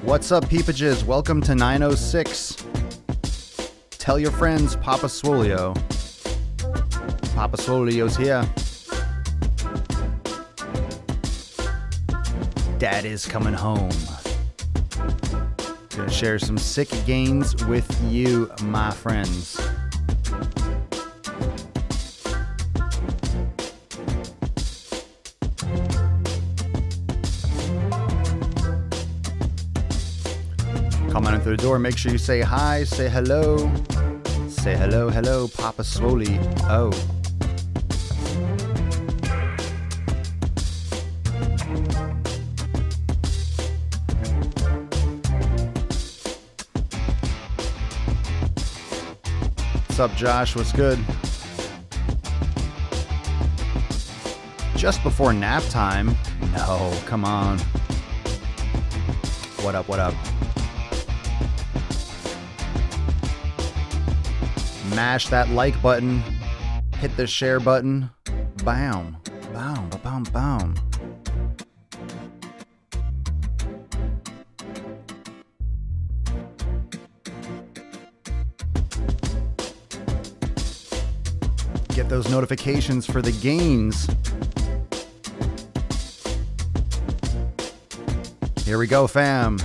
What's up, peepages? Welcome to 906. Tell your friends, Papa Swoleo. Papa Swoleo's here. Dad is coming home. Gonna share some sick gains with you, my friends. Come on in through the door. Make sure you say hi, say hello. Say hello, hello, Papa Swole. Oh. What's up, Josh? What's good? Just before nap time? No, come on. What up, what up? Mash that like button. Hit the share button. Bam. Bam, bam, bam. Get those notifications for the gains. Here we go, fam.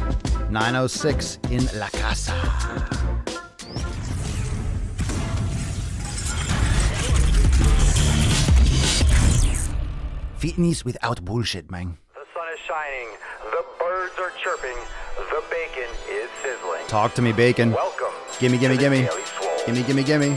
906 in La Casa. Fitness without bullshit, man. The sun is shining, the birds are chirping, the bacon is sizzling. Talk to me, bacon. Welcome. Gimme, gimme, to the gimme. Daily Swole. Gimme, gimme, gimme.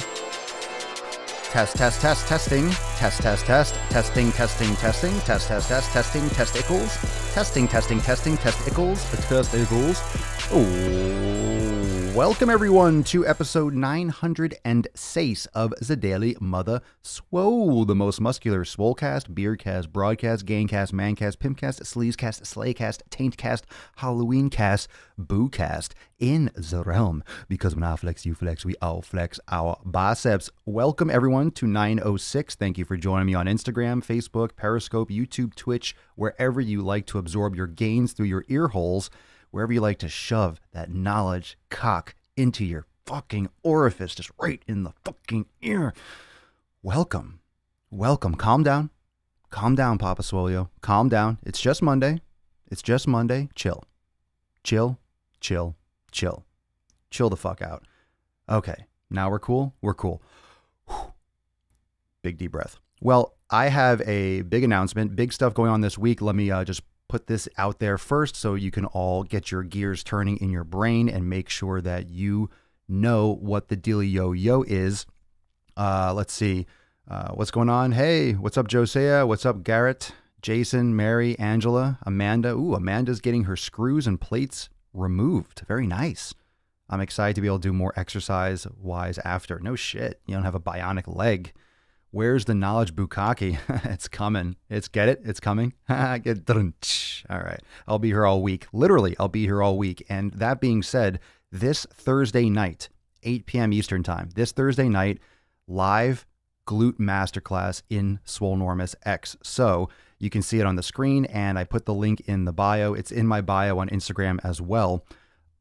Test, test, test, testing. Test, test, test. Testing, testing, testing. Test, test, test, testing. Testicles. Testing, testing, testing. Testicles. Testicles. Oh, welcome everyone to episode 906 of the Daily Mother Swole, the most muscular swolecast, beercast, broadcast, gaincast, mancast, pimpcast, sleazecast, slaycast, taintcast, Halloweencast, boocast in the realm. Because when I flex, you flex, we all flex our biceps. Welcome everyone to 906. Thank you for joining me on Instagram, Facebook, Periscope, YouTube, Twitch, wherever you like to absorb your gains through your ear holes. Wherever you like to shove that knowledge cock into your fucking orifice, just right in the fucking ear. Welcome. Welcome. Calm down. Calm down, Papa Swoleo. Calm down. It's just Monday. It's just Monday. Chill. Chill. Chill. Chill. Chill the fuck out. Okay. Now we're cool? We're cool. Whew. Big deep breath. Well, I have a big announcement. Big stuff going on this week. Let me just put this out there first so you can all get your gears turning in your brain and make sure that you know what the dealio-yo is. Let's see. What's going on? Hey, what's up, Josiah? What's up, Garrett? Jason, Mary, Angela, Amanda. Ooh, Amanda's getting her screws and plates removed. Very nice. I'm excited to be able to do more exercise-wise after. No shit. You don't have a bionic leg. Where's the knowledge bukkake? It's coming. Get it? It's coming. All right. I'll be here all week. Literally, I'll be here all week. And that being said, this Thursday night, 8 p.m. Eastern time, this Thursday night, live glute masterclass in Swolenormous X. So you can see it on the screen, and I put the link in the bio. It's in my bio on Instagram as well,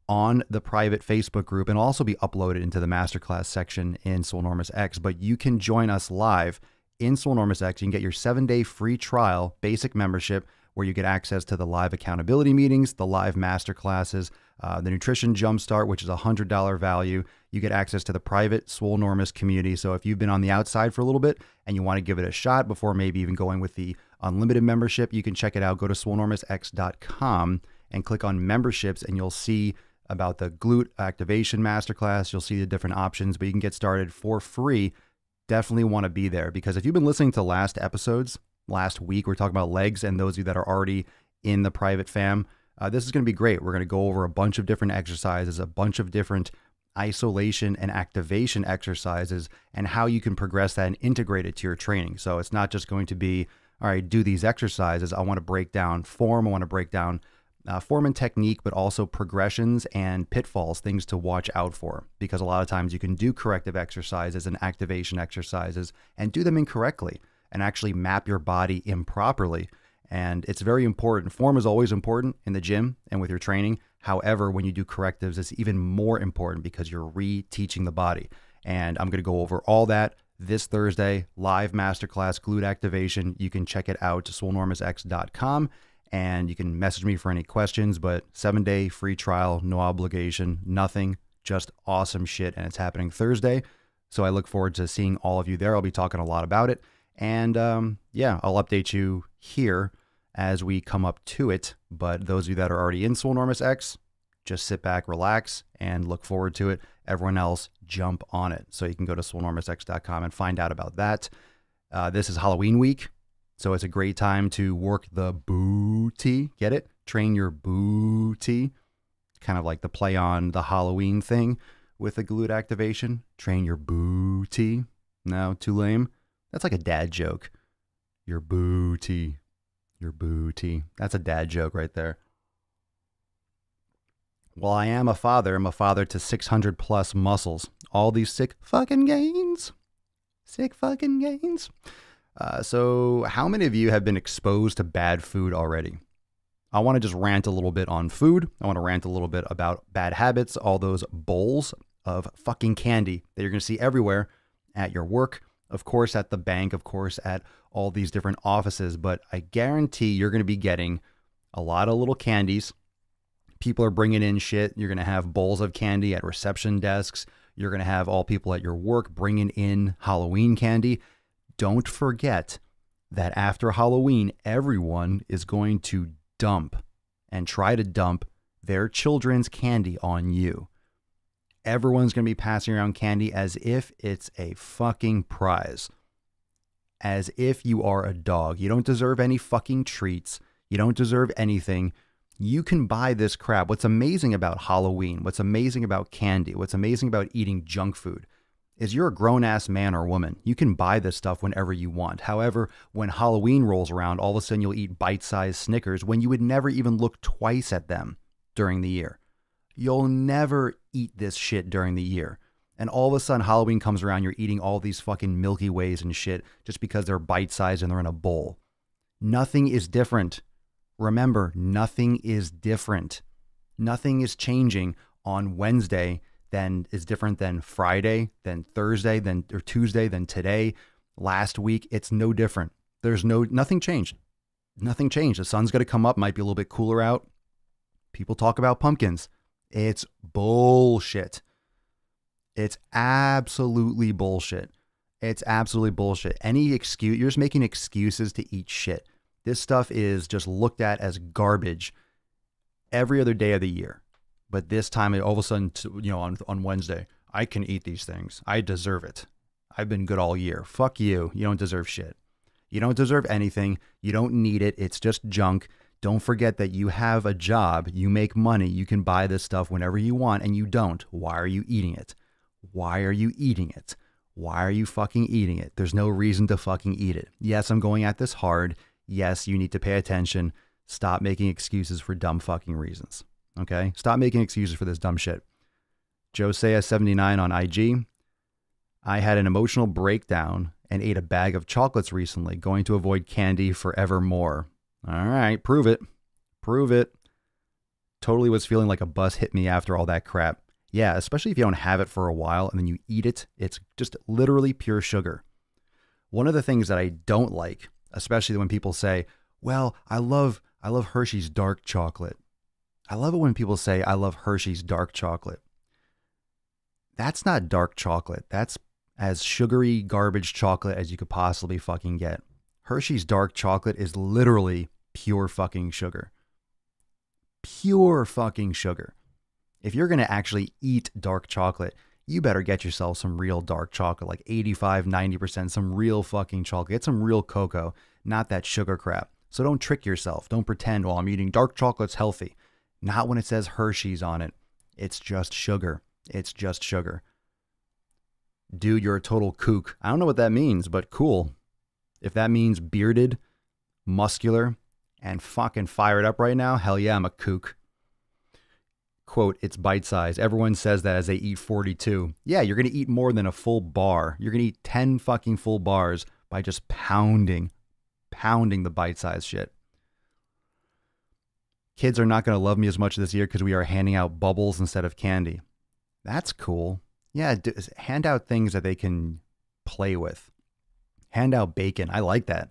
on the private Facebook group, and also be uploaded into the masterclass section in Swolenormous X. But you can join us live in Swolenormous X. You can get your 7-day free trial basic membership where you get access to the live accountability meetings, the live masterclasses, the nutrition jumpstart, which is a $100 value. You get access to the private Swolenormous community. So if you've been on the outside for a little bit and you want to give it a shot before maybe even going with the unlimited membership, you can check it out. Go to swolenormousx.com and click on memberships, and you'll see about the glute activation masterclass. You'll see the different options, but you can get started for free. Definitely want to be there, because if you've been listening to last episodes, last week, we're talking about legs, and those of you that are already in the private fam, this is going to be great. We're going to go over a bunch of different exercises, a bunch of different isolation and activation exercises, and how you can progress that and integrate it to your training. So it's not just going to be, all right, do these exercises. I want to break down form. I want to break down form and technique, but also progressions and pitfalls, things to watch out for, because a lot of times you can do corrective exercises and activation exercises and do them incorrectly and actually map your body improperly And it's very important. Form is always important in the gym and with your training. However, when you do correctives, it's even more important because you're reteaching the body. And I'm going to go over all that this Thursday, live masterclass, glute activation. You can check it out, swolenormousx.com, and you can message me for any questions, but 7-day free trial, no obligation, nothing, just awesome shit. And it's happening Thursday. So I look forward to seeing all of you there. I'll be talking a lot about it. And yeah, I'll update you here as we come up to it. But those of you that are already in Swole Enormous X, just sit back, relax, and look forward to it. Everyone else, jump on it. So you can go to swolenormousx.com and find out about that. This is Halloween week, so it's a great time to work the booty. Get it? Train your booty. Kind of like the play on the Halloween thing with the glute activation. Train your booty. No, too lame. That's like a dad joke. Your booty. Your booty. That's a dad joke right there. Well, I am a father. I'm a father to 600 plus muscles. All these sick fucking gains. Sick fucking gains. So how many of you have been exposed to bad food already? I want to just rant a little bit on food. I want to rant a little bit about bad habits, all those bowls of fucking candy that you're going to see everywhere at your work, of course, at the bank, of course, at all these different offices. But I guarantee you're going to be getting a lot of little candies. People are bringing in shit. You're going to have bowls of candy at reception desks. You're going to have all people at your work bringing in Halloween candy. Don't forget that after Halloween, everyone is going to dump and try to dump their children's candy on you. Everyone's going to be passing around candy as if it's a fucking prize. As if you are a dog. You don't deserve any fucking treats. You don't deserve anything. You can buy this crap. What's amazing about Halloween, what's amazing about candy, what's amazing about eating junk food is you're a grown-ass man or woman. You can buy this stuff whenever you want. However, when Halloween rolls around, all of a sudden you'll eat bite-sized Snickers when you would never even look twice at them during the year. You'll never eat this shit during the year. And all of a sudden Halloween comes around, you're eating all these fucking Milky Ways and shit just because they're bite-sized and they're in a bowl. Nothing is different. Remember, nothing is different. Nothing is changing on Wednesday than is different than Friday, than Thursday, or Tuesday, than today, last week. It's no different. Nothing changed. Nothing changed. The sun's going to come up, might be a little bit cooler out. People talk about pumpkins. It's bullshit. It's absolutely bullshit. It's absolutely bullshit. Any excuse, you're just making excuses to eat shit. This stuff is just looked at as garbage every other day of the year. But this time, all of a sudden, on Wednesday, I can eat these things. I deserve it. I've been good all year. Fuck you. You don't deserve shit. You don't deserve anything. You don't need it. It's just junk. Don't forget that you have a job. You make money. You can buy this stuff whenever you want, and you don't. Why are you eating it? Why are you eating it? Why are you fucking eating it? There's no reason to fucking eat it. Yes, I'm going at this hard. Yes, you need to pay attention. Stop making excuses for dumb fucking reasons. Okay? Stop making excuses for this dumb shit. Josea79 on IG. I had an emotional breakdown and ate a bag of chocolates recently, going to avoid candy forevermore. All right, prove it. Prove it. Totally was feeling like a bus hit me after all that crap. Yeah, especially if you don't have it for a while and then you eat it. It's just literally pure sugar. One of the things that I don't like, especially when people say, well, I love Hershey's dark chocolate. I love it when people say, I love Hershey's dark chocolate. That's not dark chocolate. That's as sugary garbage chocolate as you could possibly fucking get. Hershey's dark chocolate is literally pure fucking sugar. Pure fucking sugar. If you're going to actually eat dark chocolate, you better get yourself some real dark chocolate, like 85, 90%, some real fucking chocolate. Get some real cocoa, not that sugar crap. So don't trick yourself. Don't pretend, well, I'm eating dark chocolate's healthy. Not when it says Hershey's on it. It's just sugar. It's just sugar. Dude, you're a total kook. I don't know what that means, but cool. If that means bearded, muscular, and fucking fired up right now, hell yeah, I'm a kook. Quote, it's bite-sized. Everyone says that as they eat 42. Yeah, you're going to eat more than a full bar. You're going to eat 10 fucking full bars by just pounding the bite-sized shit. Kids are not going to love me as much this year because we are handing out bubbles instead of candy. That's cool. Yeah, hand out things that they can play with. Hand out bacon. I like that.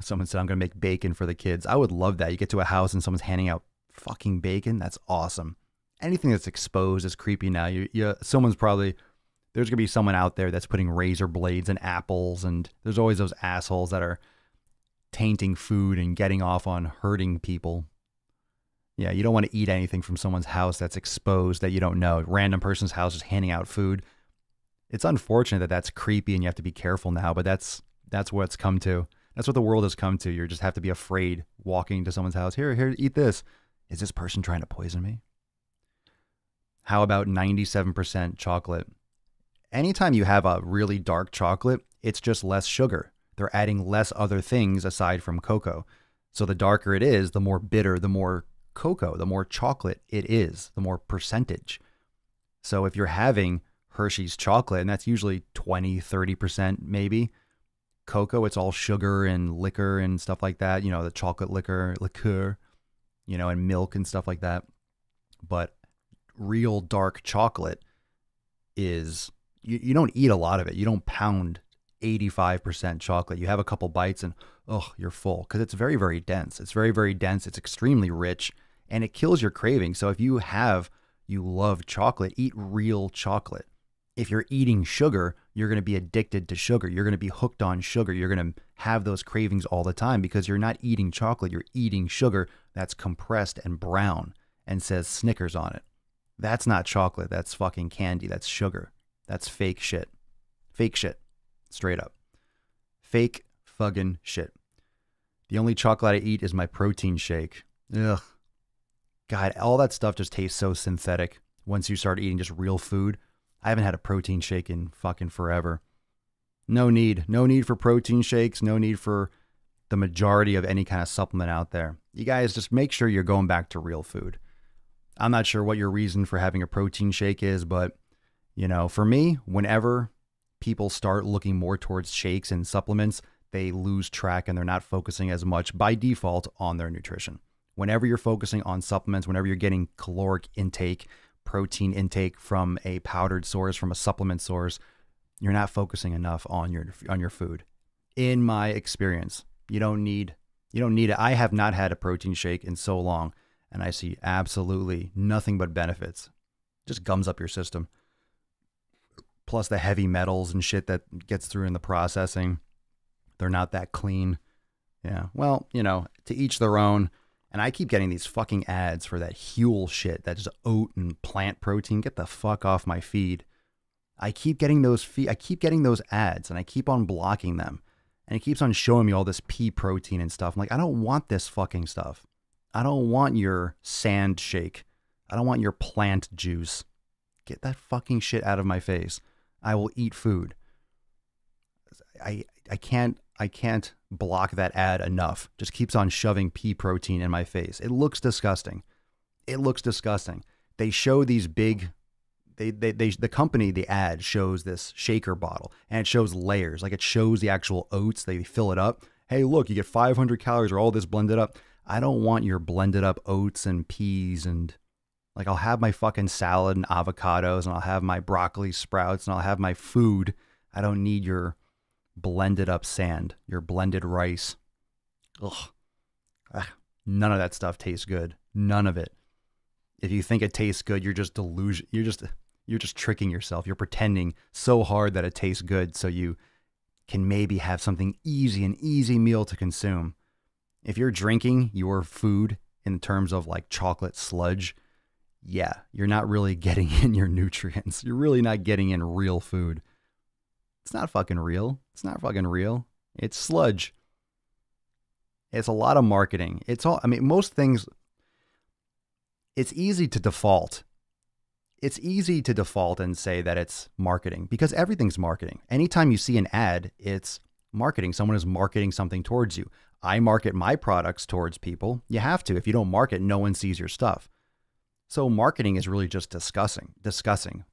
Someone said I'm going to make bacon for the kids. I would love that. You get to a house and someone's handing out fucking bacon. That's awesome. Anything that's exposed is creepy now. Someone's probably, there's going to be someone out there that's putting razor blades in apples, and there's always those assholes that are tainting food and getting off on hurting people. Yeah, you don't want to eat anything from someone's house that's exposed that you don't know. Random person's house is handing out food. It's unfortunate that that's creepy and you have to be careful now, but that's what it's come to. That's what the world has come to. You just have to be afraid walking into someone's house. Here, eat this. Is this person trying to poison me? How about 97% chocolate? Anytime you have a really dark chocolate, it's just less sugar. They're adding less other things aside from cocoa. So the darker it is, the more bitter, the more cocoa, the more chocolate it is, the more percentage. So if you're having Hershey's chocolate, and that's usually 20, 30% maybe, cocoa, it's all sugar and liquor and stuff like that, the chocolate liquor, and milk and stuff like that. But real dark chocolate is, you don't eat a lot of it. You don't pound 85% chocolate. You have a couple bites and, you're full, because it's very, very dense. It's very, very dense. It's extremely rich, and it kills your craving. So if you love chocolate, eat real chocolate. If you're eating sugar, you're going to be addicted to sugar. You're going to be hooked on sugar. You're going to have those cravings all the time because you're not eating chocolate. You're eating sugar that's compressed and brown and says Snickers on it. That's not chocolate. That's fucking candy. That's sugar. That's fake shit. Fake shit. Straight up. Fake fucking shit. The only chocolate I eat is my protein shake. Ugh. God, all that stuff just tastes so synthetic once you start eating just real food. I haven't had a protein shake in fucking forever. No need. No need for protein shakes. No need for the majority of any kind of supplement out there. You guys just make sure you're going back to real food. I'm not sure what your reason for having a protein shake is, but, for me, whenever people start looking more towards shakes and supplements, they lose track and they're not focusing as much by default on their nutrition. Whenever you're focusing on supplements, whenever you're getting caloric intake, protein intake from a powdered source, from a supplement source, you're not focusing enough on your food. In my experience, you don't need it. I have not had a protein shake in so long, and I see absolutely nothing but benefits. Just gums up your system. Plus the heavy metals and shit that gets through in the processing. They're not that clean. Yeah. Well, to each their own. And I keep getting these fucking ads for that Huel shit, that's oat and plant protein. Get the fuck off my feed. I keep getting those ads, and I keep on blocking them. And it keeps on showing me all this pea protein and stuff. I'm like, I don't want this fucking stuff. I don't want your sand shake. I don't want your plant juice. Get that fucking shit out of my face. I will eat food. I can't block that ad enough. Just keeps on shoving pea protein in my face. It looks disgusting. They show these big, the company, the ad shows this shaker bottle, and it shows layers. Like, it shows the actual oats. They fill it up. Hey, look, you get 500 calories or all this blended up. I don't want your blended up oats and peas, and like, I'll have my fucking salad and avocados, and I'll have my broccoli sprouts, and I'll have my food. I don't need your blended up sand, your blended rice. Ugh. None of that stuff tastes good. None of it. If you think it tastes good, you're just delusion. You're just tricking yourself. You're pretending so hard that it tastes good so you can maybe have something easy, an easy meal to consume. If you're drinking your food in terms of like chocolate sludge, yeah, you're not really getting in your nutrients. You're really not getting in real food. It's not fucking real. It's not fucking real. It's sludge. It's a lot of marketing. Most things, it's easy to default. It's easy to default and say that it's marketing because everything's marketing. Anytime you see an ad, it's marketing. Someone is marketing something towards you. I market my products towards people. You have to. If you don't market, no one sees your stuff. So marketing is really just discussing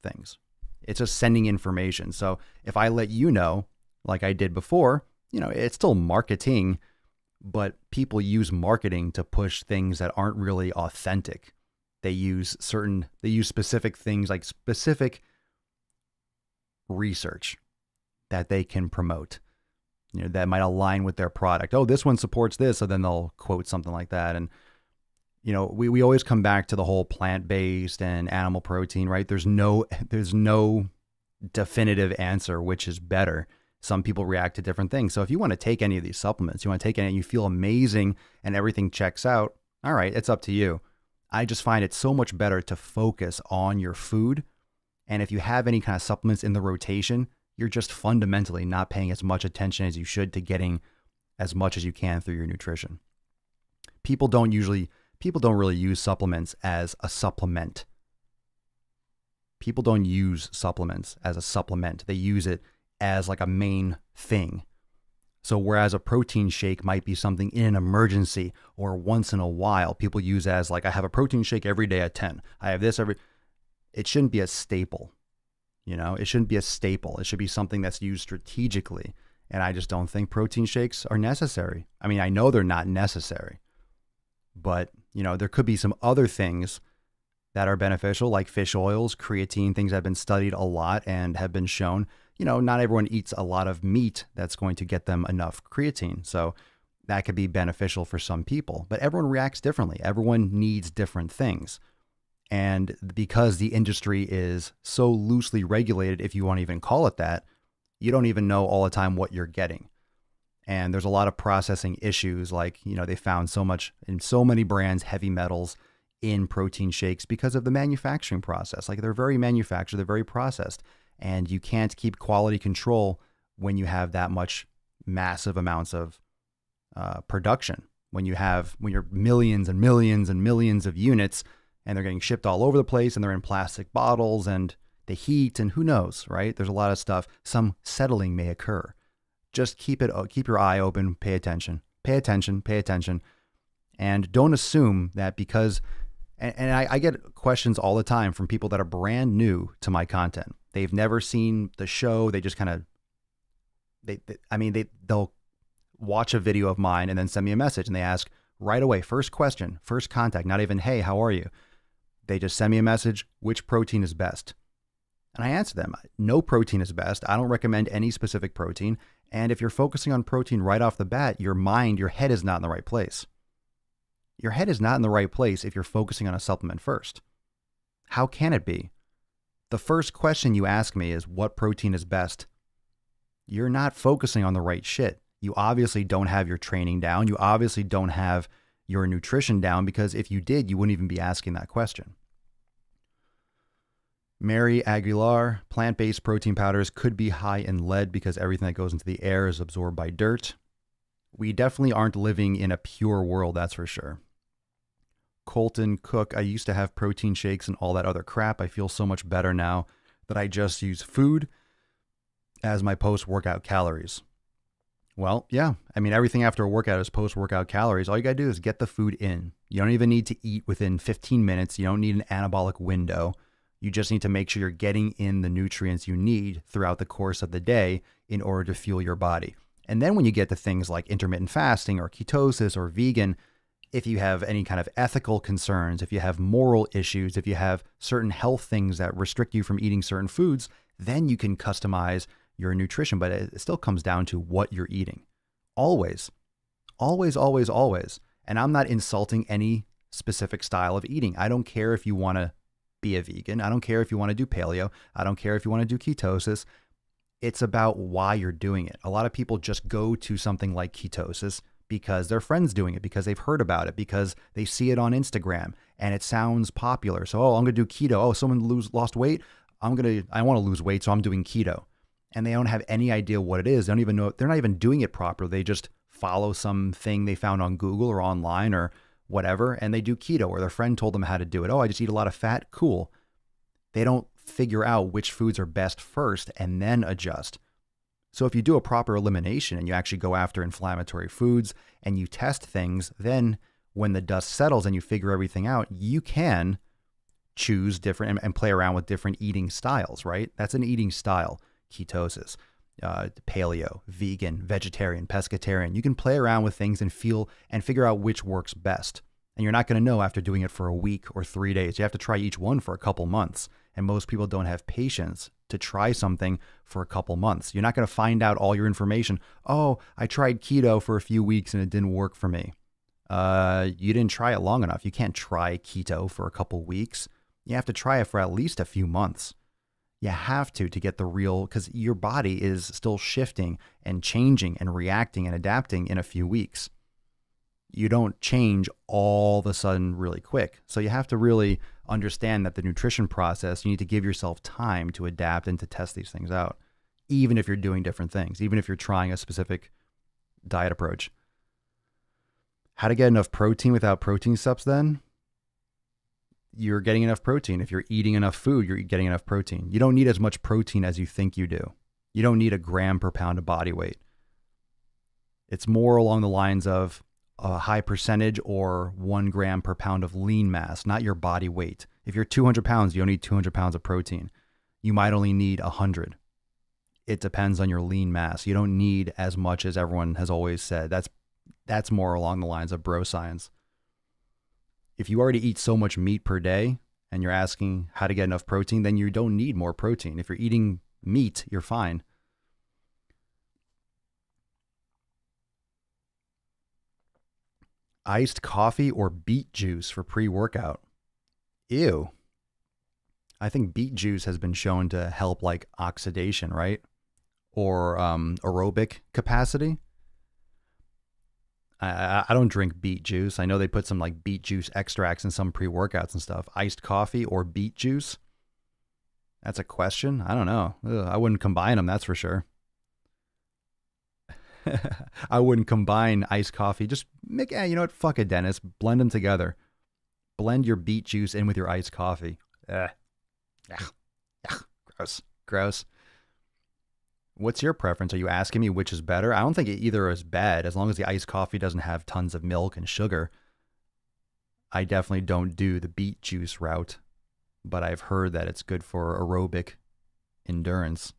things. It's just sending information. So if I let you know, like I did before, it's still marketing, but people use marketing to push things that aren't really authentic. They use specific things, like specific research that they can promote, that might align with their product. Oh, this one supports this. So then they'll quote something like that. And, we always come back to the whole plant-based and animal protein, right? There's no definitive answer, which is better. Some people react to different things. So if you want to take any of these supplements, you want to take any and you feel amazing and everything checks out, all right, it's up to you. I just find it so much better to focus on your food. And if you have any kind of supplements in the rotation, you're just fundamentally not paying as much attention as you should to getting as much as you can through your nutrition. People don't really use supplements as a supplement. People don't use supplements as a supplement. They use it as like a main thing. So whereas a protein shake might be something in an emergency or once in a while, people use as like, I have a protein shake every day at 10. I have this it shouldn't be a staple. It shouldn't be a staple. It should be something that's used strategically. And I just don't think protein shakes are necessary. I mean, I know they're not necessary, but there could be some other things that are beneficial, like fish oils, creatine, things that have been studied a lot and have been shown. Not everyone eats a lot of meat that's going to get them enough creatine. So that could be beneficial for some people, but everyone reacts differently. Everyone needs different things. And because the industry is so loosely regulated, if you want to even call it that, you don't even know all the time what you're getting. And there's a lot of processing issues, like, they found so much in so many brands, heavy metals in protein shakes because of the manufacturing process. Like, they're very manufactured, they're very processed. And you can't keep quality control when you have that much massive amounts of production. When you're millions and millions and millions of units and they're getting shipped all over the place and they're in plastic bottles and the heat and who knows, right? There's a lot of stuff. Some settling may occur. Just keep your eye open, pay attention, and don't assume that because, and I get questions all the time from people that are brand new to my content. They've never seen the show. They just kind of, they'll watch a video of mine and then send me a message and they ask right away, first question, first contact, not even, hey, how are you? They just send me a message, which protein is best? And I answer them, no protein is best. I don't recommend any specific protein. And if you're focusing on protein right off the bat, your head is not in the right place. Your head is not in the right place if you're focusing on a supplement first. How can it be? The first question you ask me is, what protein is best? You're not focusing on the right shit. You obviously don't have your training down. You obviously don't have your nutrition down, because if you did, you wouldn't even be asking that question. Mary Aguilar, plant-based protein powders could be high in lead because everything that goes into the air is absorbed by dirt. We definitely aren't living in a pure world, that's for sure. Colton Cook, I used to have protein shakes and all that other crap. I feel so much better now that I just use food as my post-workout calories. Well, yeah. I mean, everything after a workout is post-workout calories. All you got to do is get the food in. You don't even need to eat within 15 minutes. You don't need an anabolic window. You just need to make sure you're getting in the nutrients you need throughout the course of the day in order to fuel your body. And then when you get to things like intermittent fasting or ketosis or vegan, if you have any kind of ethical concerns, if you have moral issues, if you have certain health things that restrict you from eating certain foods, then you can customize your nutrition. But it still comes down to what you're eating. Always, always, always, always. And I'm not insulting any specific style of eating. I don't care if you want to be a vegan. I don't care if you want to do paleo. I don't care if you want to do ketosis. It's about why you're doing it. A lot of people just go to something like ketosis because their friends doing it, because they've heard about it, because they see it on Instagram and it sounds popular. So, I'm going to do keto. Oh, someone lost weight. I want to lose weight, so I'm doing keto. And they don't have any idea what it is. They don't even know. They're not even doing it properly. They just follow something they found on Google or online or whatever, and they do keto, or their friend told them how to do it. Oh, I just eat a lot of fat. Cool. They don't figure out which foods are best first and then adjust. So if you do a proper elimination and you actually go after inflammatory foods and you test things, then when the dust settles and you figure everything out, you can choose different and play around with different eating styles, right? That's an eating style, ketosis. paleo, vegan, vegetarian, pescatarian. You can play around with things and figure out which works best. And you're not going to know after doing it for a week or 3 days. You have to try each one for a couple months. And most people don't have patience to try something for a couple months. You're not going to find out all your information. Oh, I tried keto for a few weeks and it didn't work for me. You didn't try it long enough. You can't try keto for a couple weeks. You have to try it for at least a few months. You have to get the real, because your body is still shifting and changing and reacting and adapting in a few weeks. You don't change all of a sudden really quick. So you have to really understand that the nutrition process, you need to give yourself time to adapt and to test these things out, even if you're doing different things, even if you're trying a specific diet approach. How to get enough protein without protein subs then? You're getting enough protein. If you're eating enough food, you're getting enough protein. You don't need as much protein as you think you do. You don't need a gram per pound of body weight. It's more along the lines of a high percentage or 1 gram per pound of lean mass, not your body weight. If you're 200 pounds, you don't need 200 pounds of protein. You might only need 100. It depends on your lean mass. You don't need as much as everyone has always said. That's more along the lines of bro science. If you already eat so much meat per day and you're asking how to get enough protein, then you don't need more protein. If you're eating meat, you're fine. Iced coffee or beet juice for pre-workout. Ew. I think beet juice has been shown to help like oxidation, right? Or aerobic capacity. I don't drink beet juice. I know they put some like beet juice extracts in some pre-workouts and stuff. Iced coffee or beet juice? That's a question. I don't know. Ugh, I wouldn't combine them, that's for sure. I wouldn't combine iced coffee. Just make, you know what? Fuck it, Dennis. Blend them together. Blend your beet juice in with your iced coffee. Gross. Gross. What's your preference? Are you asking me which is better? I don't think either is bad as long as the iced coffee doesn't have tons of milk and sugar. I definitely don't do the beet juice route, but I've heard that it's good for aerobic endurance.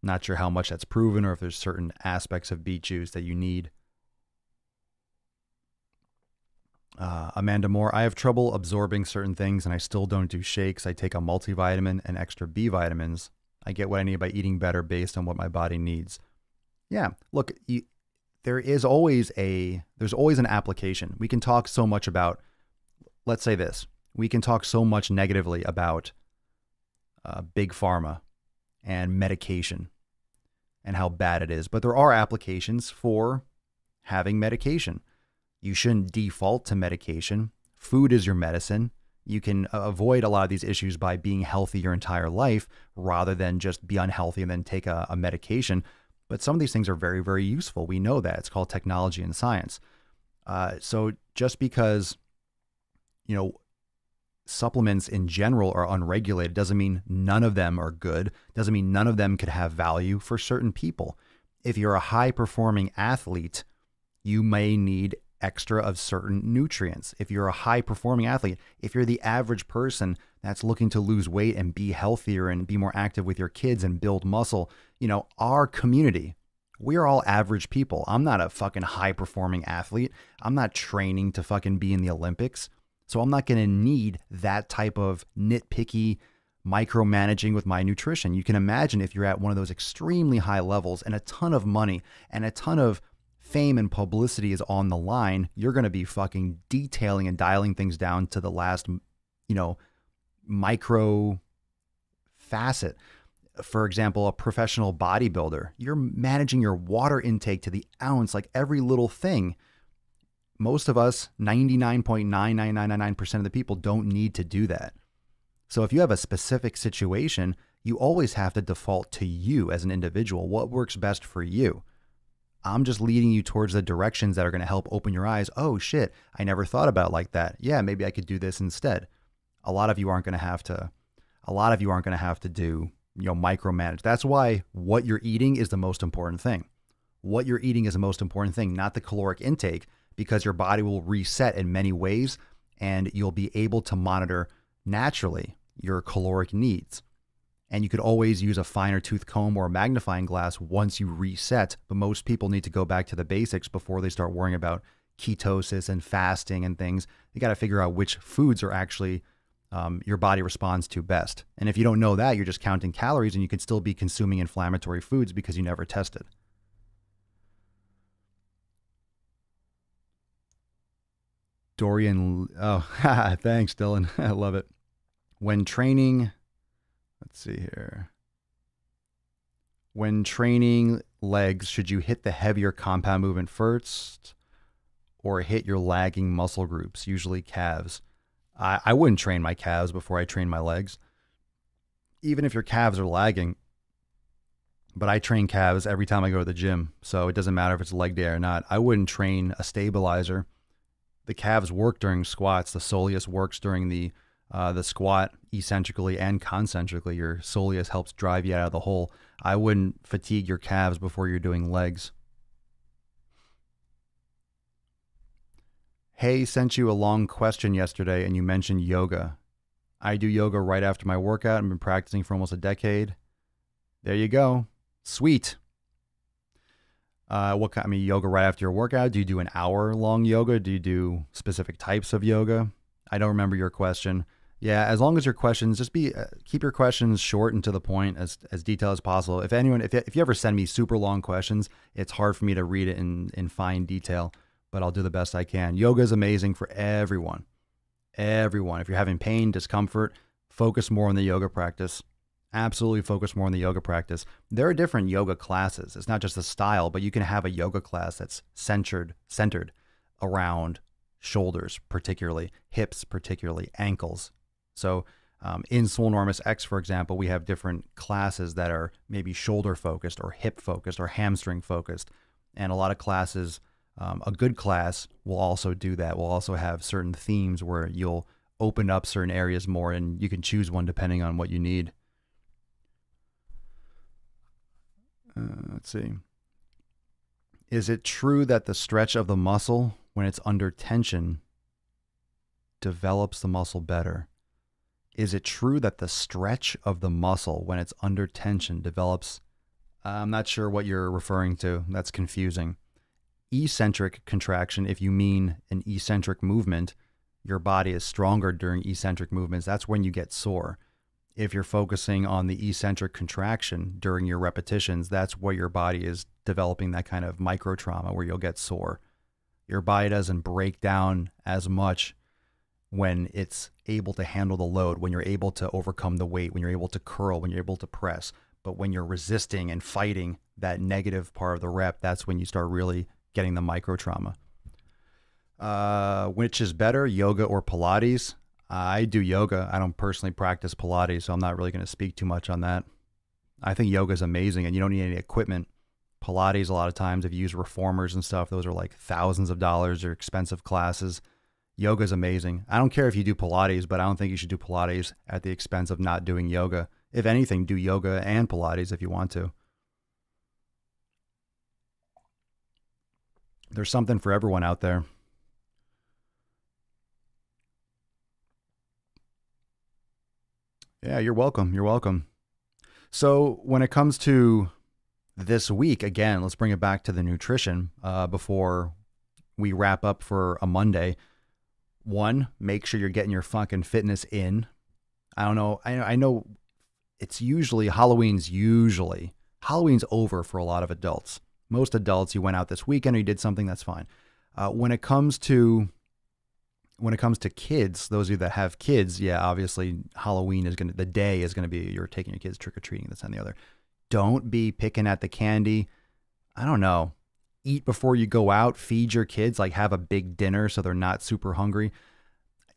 Not sure how much that's proven or if there's certain aspects of beet juice that you need. Amanda Moore, I have trouble absorbing certain things and I still don't do shakes. I take a multivitamin and extra B vitamins. I get what I need by eating better based on what my body needs. Yeah, look, there's always an application. We can talk so much about, let's say this, we can talk so much negatively about big pharma and medication and how bad it is. But there are applications for having medication. You shouldn't default to medication. Food is your medicine. You can avoid a lot of these issues by being healthy your entire life rather than just be unhealthy and then take a medication. But some of these things are very, very useful. We know that. It's called technology and science. So just because, you know, supplements in general are unregulated doesn't mean none of them are good. Doesn't mean none of them could have value for certain people. If you're a high-performing athlete, you may need extra of certain nutrients. If you're a high-performing athlete, if you're the average person that's looking to lose weight and be healthier and be more active with your kids and build muscle, you know, our community, we're all average people. I'm not a fucking high-performing athlete. I'm not training to fucking be in the Olympics. So I'm not going to need that type of nitpicky micromanaging with my nutrition. You can imagine if you're at one of those extremely high levels and a ton of money and a ton of fame and publicity is on the line, you're going to be fucking detailing and dialing things down to the last, you know, micro facet. For example, a professional bodybuilder, you're managing your water intake to the ounce, like every little thing. Most of us, 99.99999% of the people don't need to do that. So if you have a specific situation, you always have to default to you as an individual. What works best for you? I'm just leading you towards the directions that are going to help open your eyes. Oh shit, I never thought about it like that. Yeah, maybe I could do this instead. A lot of you aren't going to have to do, you know, micromanage. That's why what you're eating is the most important thing. What you're eating is the most important thing, not the caloric intake, because your body will reset in many ways and you'll be able to monitor naturally your caloric needs. And you could always use a finer tooth comb or a magnifying glass once you reset. But most people need to go back to the basics before they start worrying about ketosis and fasting and things. You got to figure out which foods are actually your body responds to best. And if you don't know that, you're just counting calories and you could still be consuming inflammatory foods because you never tested. Dorian, oh, thanks, Dylan. I love it. When training, let's see here. When training legs, should you hit the heavier compound movement first or hit your lagging muscle groups, usually calves? I wouldn't train my calves before I train my legs, even if your calves are lagging. But I train calves every time I go to the gym, so it doesn't matter if it's leg day or not. I wouldn't train a stabilizer. The calves work during squats. The soleus works during the squat eccentrically and concentrically. Your soleus helps drive you out of the hole. I wouldn't fatigue your calves before you're doing legs. Hey sent you a long question yesterday and you mentioned yoga. I do yoga right after my workout. I've been practicing for almost a decade. There you go. Sweet. What kind? I mean, yoga right after your workout? Do you do an hour-long yoga? Do you do specific types of yoga? I don't remember your question. Yeah, as long as your questions, just keep your questions short and to the point, as detailed as possible. If you ever send me super long questions, it's hard for me to read it in fine detail, but I'll do the best I can. Yoga is amazing for everyone. Everyone. If you're having pain, discomfort, focus more on the yoga practice. Absolutely focus more on the yoga practice. There are different yoga classes. It's not just a style, but you can have a yoga class that's centered around shoulders, particularly hips, particularly ankles. So in Swolenormous X, for example, we have different classes that are maybe shoulder focused or hip focused or hamstring focused. And a lot of classes, a good class will also do that. We'll also have certain themes where you'll open up certain areas more and you can choose one depending on what you need. Let's see. Is it true that the stretch of the muscle when it's under tension develops the muscle better? Is it true that the stretch of the muscle when it's under tension develops? I'm not sure what you're referring to. That's confusing. Eccentric contraction, if you mean an eccentric movement, your body is stronger during eccentric movements. That's when you get sore. If you're focusing on the eccentric contraction during your repetitions, that's where your body is developing that kind of micro trauma where you'll get sore. Your body doesn't break down as much when it's able to handle the load, when you're able to overcome the weight, when you're able to curl, when you're able to press. But when you're resisting and fighting that negative part of the rep, that's when you start really getting the micro trauma. Which is better, yoga or Pilates? I do yoga. I don't personally practice Pilates, so I'm not really going to speak too much on that. I think yoga is amazing, and you don't need any equipment. Pilates, a lot of times, if you use reformers and stuff, those are like thousands of dollars or expensive classes. Yoga is amazing. I don't care if you do Pilates, but I don't think you should do Pilates at the expense of not doing yoga. If anything, do yoga and Pilates if you want to. There's something for everyone out there. Yeah, you're welcome. You're welcome. So when it comes to this week, again, let's bring it back to the nutrition before we wrap up for a Monday. One, make sure you're getting your fucking fitness in. I don't know. I know it's usually Halloween's over for a lot of adults. Most adults, you went out this weekend or you did something, that's fine. When it comes to kids, those of you that have kids, yeah, obviously Halloween the day is going to be, you're taking your kids trick-or-treating, this and the other. Don't be picking at the candy. I don't know. Eat before you go out, feed your kids, like have a big dinner so they're not super hungry.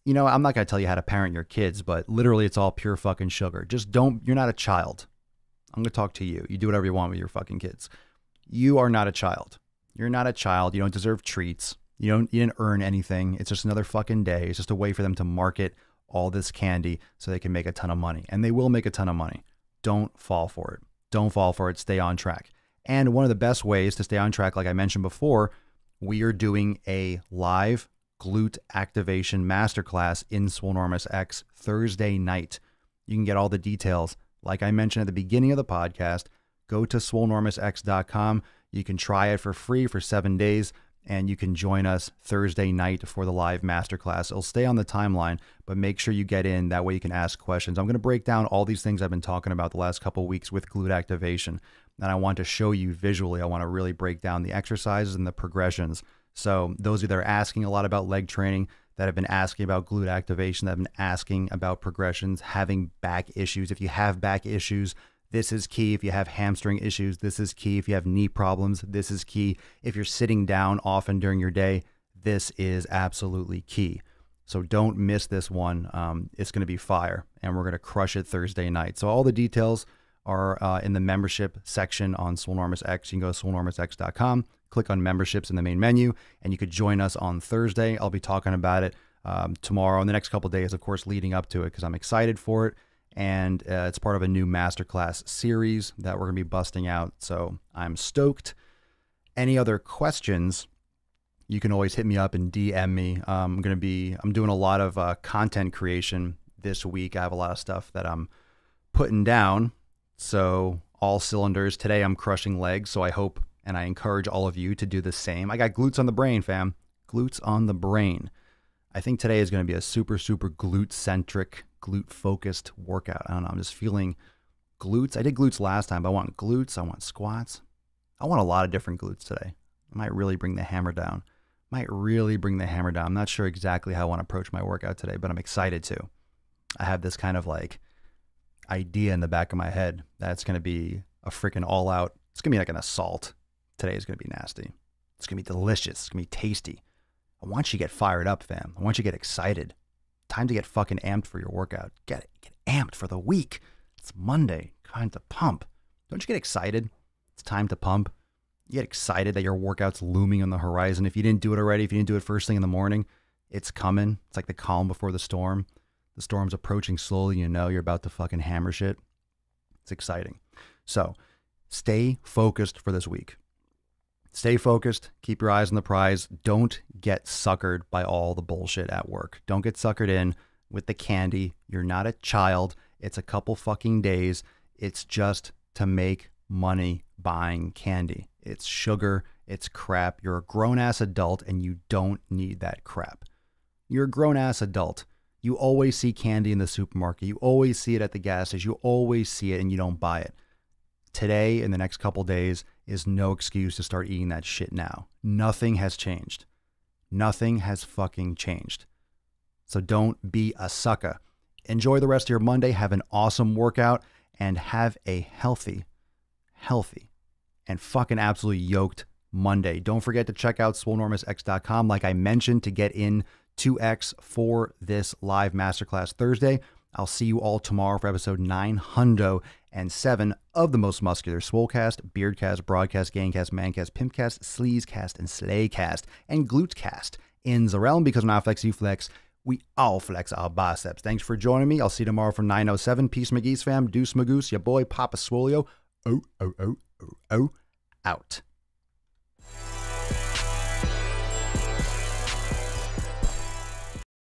You know, I'm not going to tell you how to parent your kids, but literally it's all pure fucking sugar. You're not a child. I'm going to talk to you. You do whatever you want with your fucking kids. You are not a child. You're not a child. You don't deserve treats. You didn't earn anything. It's just another fucking day. It's just a way for them to market all this candy so they can make a ton of money. And they will make a ton of money. Don't fall for it. Don't fall for it. Stay on track. And one of the best ways to stay on track, like I mentioned before, we are doing a live glute activation masterclass in Swolenormous X Thursday night. You can get all the details Like I mentioned at the beginning of the podcast, go to swolenormousx.com. You can try it for free for 7 days, and you can join us Thursday night for the live masterclass. It'll stay on the timeline, but make sure you get in. That way you can ask questions. I'm going to break down all these things I've been talking about the last couple of weeks with glute activation, and I want to show you visually. I want to really break down the exercises and the progressions. So those that are asking a lot about leg training, that have been asking about glute activation, that have been asking about progressions, having back issues. If you have back issues, this is key. If you have hamstring issues, this is key. If you have knee problems, this is key. If you're sitting down often during your day, this is absolutely key. So don't miss this one. It's going to be fire, and we're going to crush it Thursday night. So all the details are in the membership section on Swole Enormous X. You can go to swolenormousx.com, click on memberships in the main menu, and you could join us on Thursday. I'll be talking about it tomorrow and the next couple of days, of course, leading up to it, because I'm excited for it. And it's part of a new masterclass series that we're going to be busting out. So I'm stoked. Any other questions, you can always hit me up and DM me. I'm doing a lot of content creation this week. I have a lot of stuff that I'm putting down. So all cylinders. Today I'm crushing legs. So I hope and I encourage all of you to do the same. I got glutes on the brain, fam. Glutes on the brain. I think today is going to be a super, super glute-centric, glute-focused workout. I don't know. I'm just feeling glutes. I did glutes last time, but I want glutes. I want squats. I want a lot of different glutes today. I might really bring the hammer down. I'm not sure exactly how I want to approach my workout today, but I'm excited to. I have this kind of like idea in the back of my head that it's going to be a freaking all-out. It's going to be like an assault. Today is going to be nasty. It's going to be delicious. It's going to be tasty. I want you to get fired up, fam. I want you to get excited. Time to get fucking amped for your workout. Get amped for the week. It's Monday. Time to pump. Don't you get excited? It's time to pump. You get excited that your workout's looming on the horizon. If you didn't do it already, if you didn't do it first thing in the morning, it's coming. It's like the calm before the storm. The storm's approaching slowly. You know you're about to fucking hammer shit. It's exciting. So stay focused for this week. Stay focused. Keep your eyes on the prize. Don't get suckered by all the bullshit at work. Don't get suckered in with the candy. You're not a child. It's a couple fucking days. It's just to make money buying candy. It's sugar. It's crap. You're a grown-ass adult and you don't need that crap. You're a grown-ass adult. You always see candy in the supermarket. You always see it at the gas station. You always see it and you don't buy it. Today, in the next couple days, is no excuse to start eating that shit now. Nothing has changed. Nothing has fucking changed. So don't be a sucker. Enjoy the rest of your Monday. Have an awesome workout and have a healthy, and fucking absolutely yoked Monday. Don't forget to check out swolenormousx.com, like I mentioned, to get in 2X for this live masterclass Thursday. I'll see you all tomorrow for episode 907 of the most muscular Swolecast, Beardcast, Broadcast, Gangcast, Mancast, Pimpcast, Sleazecast, and Slaycast, and Glutecast in the realm, because when I flex, you flex. We all flex our biceps. Thanks for joining me. I'll see you tomorrow for 907. Peace, McGee's fam. Deuce, Magoose, your boy, Papa Swolio. Out.